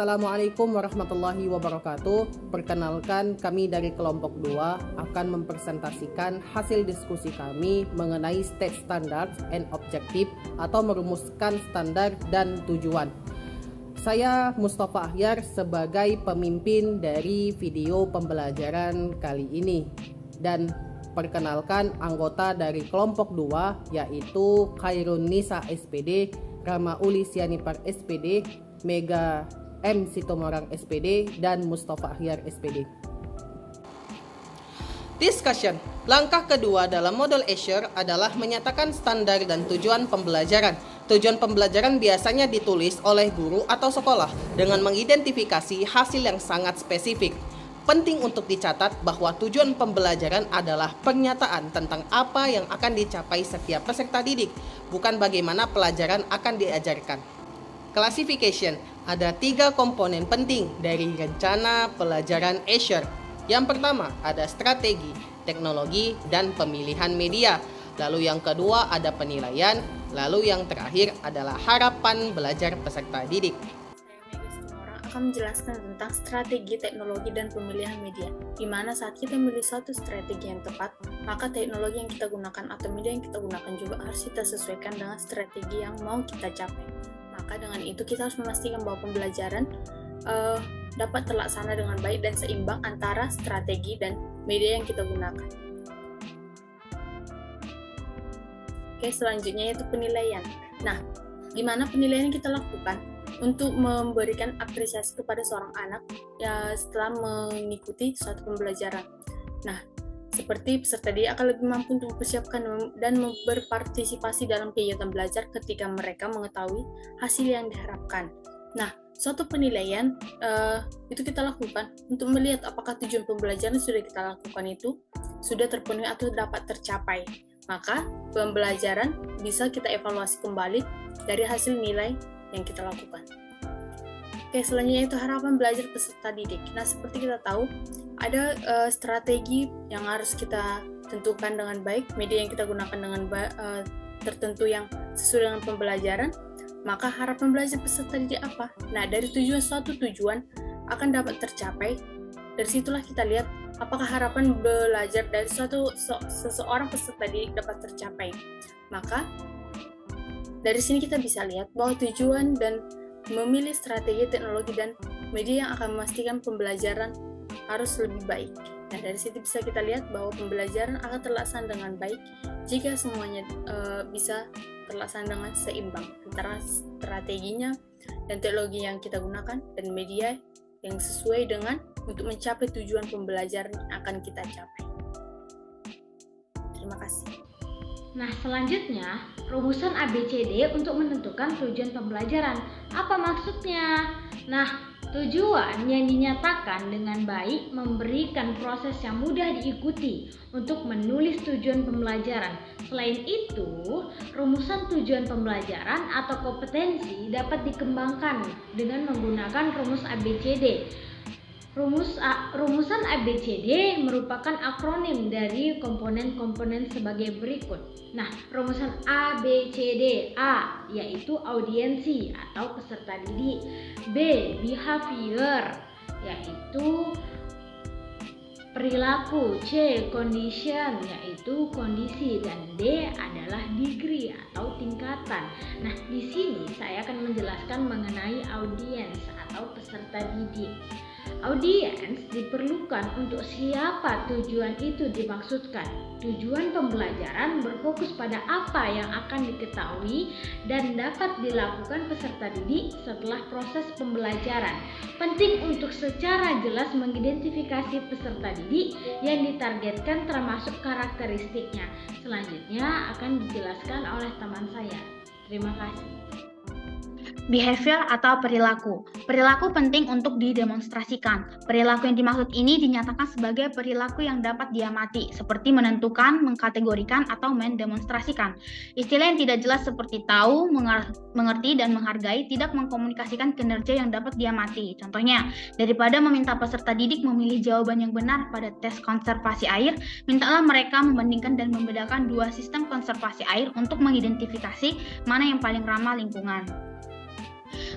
Assalamualaikum warahmatullahi wabarakatuh. Perkenalkan, kami dari kelompok 2 akan mempresentasikan hasil diskusi kami mengenai state standards and objective atau merumuskan standar dan tujuan. Saya Mustafa Ahyar sebagai pemimpin dari video pembelajaran kali ini. Dan perkenalkan anggota dari kelompok 2 yaitu Khairun Nisa SPD, Rama Uli Sianipar SPD, Mega M. Sitomorang SPD, dan Mustafa Ahyar SPD. Discussion. Langkah kedua dalam model Azure adalah menyatakan standar dan tujuan pembelajaran. Tujuan pembelajaran biasanya ditulis oleh guru atau sekolah dengan mengidentifikasi hasil yang sangat spesifik. Penting untuk dicatat bahwa tujuan pembelajaran adalah pernyataan tentang apa yang akan dicapai setiap peserta didik, bukan bagaimana pelajaran akan diajarkan. Classification. Ada 3 komponen penting dari rencana pelajaran Azure. Yang pertama ada strategi, teknologi, dan pemilihan media. Lalu yang kedua ada penilaian. Lalu yang terakhir adalah harapan belajar peserta didik. Saya Mega Sitomorang akan menjelaskan tentang strategi, teknologi, dan pemilihan media. Di mana saat kita memilih suatu strategi yang tepat, maka teknologi yang kita gunakan atau media yang kita gunakan juga harus kita sesuaikan dengan strategi yang mau kita capai. Maka dengan itu kita harus memastikan bahwa pembelajaran dapat terlaksana dengan baik dan seimbang antara strategi dan media yang kita gunakan. Oke, selanjutnya yaitu penilaian. Nah, gimana penilaian yang kita lakukan untuk memberikan apresiasi kepada seorang anak setelah mengikuti suatu pembelajaran. Nah, seperti peserta didik akan lebih mampu untuk mempersiapkan dan berpartisipasi dalam kegiatan belajar ketika mereka mengetahui hasil yang diharapkan. Nah, suatu penilaian itu kita lakukan untuk melihat apakah tujuan pembelajaran yang sudah kita lakukan itu sudah terpenuhi atau dapat tercapai. Maka, pembelajaran bisa kita evaluasi kembali dari hasil nilai yang kita lakukan. Oke, selanjutnya itu harapan belajar peserta didik. Nah, seperti kita tahu, ada strategi yang harus kita tentukan dengan baik, media yang kita gunakan dengan tertentu yang sesuai dengan pembelajaran, maka harapan belajar peserta didik apa? Nah, dari suatu tujuan akan dapat tercapai, dari situlah kita lihat apakah harapan belajar dari seseorang peserta didik dapat tercapai. Maka, dari sini kita bisa lihat bahwa tujuan dan memilih strategi, teknologi, dan media yang akan memastikan pembelajaran harus lebih baik. Nah, dari situ bisa kita lihat bahwa pembelajaran akan terlaksana dengan baik jika semuanya bisa terlaksana dengan seimbang antara strateginya dan teknologi yang kita gunakan dan media yang sesuai dengan untuk mencapai tujuan pembelajaran yang akan kita capai. Terima kasih. Nah, selanjutnya, rumusan ABCD untuk menentukan tujuan pembelajaran. Apa maksudnya? Nah, tujuan yang dinyatakan dengan baik memberikan proses yang mudah diikuti untuk menulis tujuan pembelajaran. Selain itu, rumusan tujuan pembelajaran atau kompetensi dapat dikembangkan dengan menggunakan rumus ABCD. Rumusan ABCD merupakan akronim dari komponen-komponen sebagai berikut. Nah, rumusan ABCD: A yaitu audiensi atau peserta didik, B behavior yaitu perilaku, C condition yaitu kondisi, dan D adalah degree atau tingkatan. Nah, di sini saya akan menjelaskan mengenai audiens atau peserta didik. Audiens diperlukan untuk siapa tujuan itu dimaksudkan. Tujuan pembelajaran berfokus pada apa yang akan diketahui dan dapat dilakukan peserta didik setelah proses pembelajaran. Penting untuk secara jelas mengidentifikasi peserta didik yang ditargetkan termasuk karakteristiknya. Selanjutnya akan dijelaskan oleh teman saya. Terima kasih. Behavior atau perilaku. Perilaku penting untuk didemonstrasikan. Perilaku yang dimaksud ini dinyatakan sebagai perilaku yang dapat diamati, seperti menentukan, mengkategorikan, atau mendemonstrasikan. Istilah yang tidak jelas seperti tahu, mengerti, dan menghargai tidak mengkomunikasikan kinerja yang dapat diamati. Contohnya, daripada meminta peserta didik memilih jawaban yang benar pada tes konservasi air, mintalah mereka membandingkan dan membedakan dua sistem konservasi air untuk mengidentifikasi mana yang paling ramah lingkungan.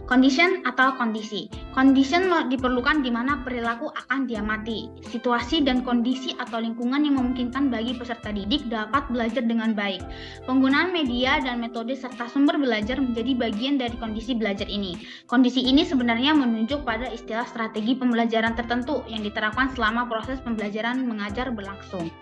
Condition atau kondisi. Condition diperlukan di mana perilaku akan diamati. Situasi dan kondisi atau lingkungan yang memungkinkan bagi peserta didik dapat belajar dengan baik. Penggunaan media dan metode serta sumber belajar menjadi bagian dari kondisi belajar ini. Kondisi ini sebenarnya menunjuk pada istilah strategi pembelajaran tertentu yang diterapkan selama proses pembelajaran mengajar berlangsung.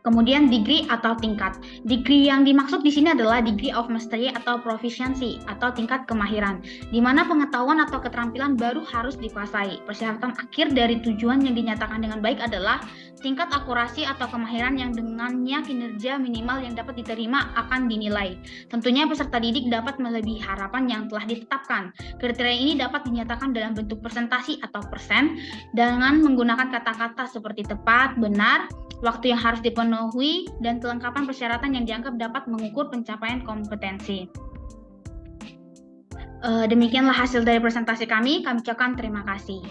Kemudian degree atau tingkat. Degree yang dimaksud di sini adalah degree of mastery atau proficiency atau tingkat kemahiran, di mana pengetahuan atau keterampilan baru harus dikuasai. Persyaratan akhir dari tujuan yang dinyatakan dengan baik adalah tingkat akurasi atau kemahiran yang dengannya kinerja minimal yang dapat diterima akan dinilai. Tentunya peserta didik dapat melebihi harapan yang telah ditetapkan. Kriteria ini dapat dinyatakan dalam bentuk persentasi atau persen dengan menggunakan kata-kata seperti tepat, benar, waktu yang harus dipenuhi, dan kelengkapan persyaratan yang dianggap dapat mengukur pencapaian kompetensi. Demikianlah hasil dari presentasi kami ucapkan terima kasih.